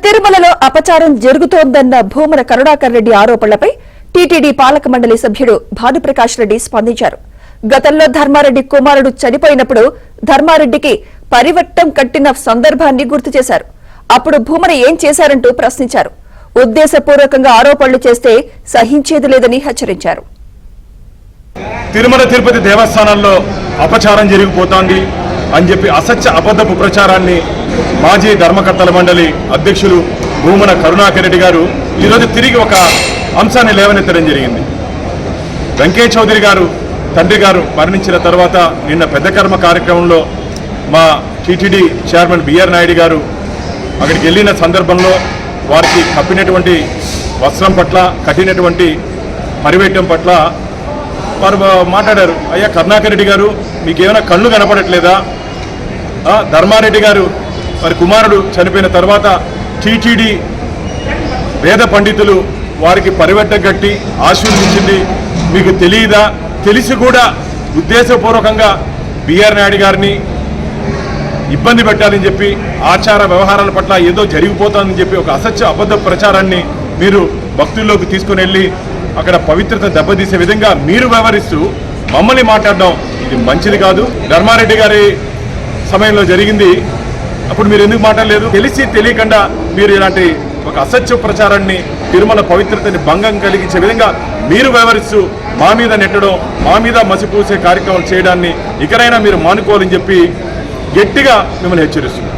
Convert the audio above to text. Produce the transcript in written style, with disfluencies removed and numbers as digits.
తిరుమలలో అపచారం జరుగుతోందన్న భూమన కరుణాకర్ రెడ్డి ఆరోపణలపై టీటీడీ పాలక మండలి సభ్యుడు భానుప్రకాష్ రెడ్డి స్పందించారు. గతంలో ధర్మారెడ్డి కుమారుడు చనిపోయినప్పుడు ధర్మారెడ్డికి పరివట్టం కట్టిన సందర్భాన్ని గుర్తు చేశారు. అప్పుడు భూమన ఏం చేశారంటూ ప్రశ్నించారు. ఉద్దేశపూర్వకంగా ఆరోపణలు చేస్తే సహించేది లేదని హెచ్చరించారు. తిరుమల తిరుపతి దేవస్థానాల్లో అపచారం జరిగిపోతోంది అని చెప్పి అసత్య అబద్ధపు ప్రచారాన్ని మాజీ ధర్మకర్తల మండలి అధ్యక్షులు భూమన కరుణాకర్ రెడ్డి గారు ఈరోజు తిరిగి ఒక అంశాన్ని లేవనెత్తడం జరిగింది. వెంకయ్య చౌదరి గారు తండ్రి గారు మరణించిన తర్వాత నిన్న పెద్ద కర్మ కార్యక్రమంలో మా టీటీడీ చైర్మన్ బిఆర్ నాయుడు గారు అక్కడికి వెళ్ళిన సందర్భంలో వారికి కప్పినటువంటి వస్త్రం పట్ల కట్టినటువంటి పరివేటం పట్ల వారు మాట్లాడారు. అయ్యా కరుణాకర్ రెడ్డి గారు, మీకేమైనా కళ్ళు కనపడట్లేదా? ధర్మారెడ్డి గారు వారి కుమారుడు చనిపోయిన తర్వాత టీటీడీ వేద పండితులు వారికి పరివెట్టం కట్టి ఆశీర్వదించింది మీకు తెలియదా? తెలిసి కూడా ఉద్దేశపూర్వకంగా బిఆర్ నాయుడు గారిని ఇబ్బంది పెట్టాలని చెప్పి ఆచార వ్యవహారాల పట్ల ఏదో జరిగిపోతుందని చెప్పి ఒక అసత్య అబద్ధ ప్రచారాన్ని మీరు భక్తుల్లోకి తీసుకుని వెళ్ళి అక్కడ పవిత్రత దెబ్బతీసే విధంగా మీరు వ్యవహరిస్తూ మమ్మల్ని మాట్లాడడం ఇది మంచిది కాదు. ధర్మారెడ్డి గారి సమయంలో జరిగింది, అప్పుడు మీరు ఎందుకు మాట్లాడలేదు? తెలిసి తెలియకుండా మీరు ఇలాంటి ఒక అసత్య ప్రచారాన్ని తిరుమల పవిత్రతని భంగం కలిగించే విధంగా మీరు వ్యవహరిస్తూ మా మీద నెట్టడం, మా మీద మసిపూసే కార్యక్రమాలు చేయడాన్ని ఇకనైనా మీరు మానుకోవాలని చెప్పి గట్టిగా మిమ్మల్ని హెచ్చరిస్తున్నారు.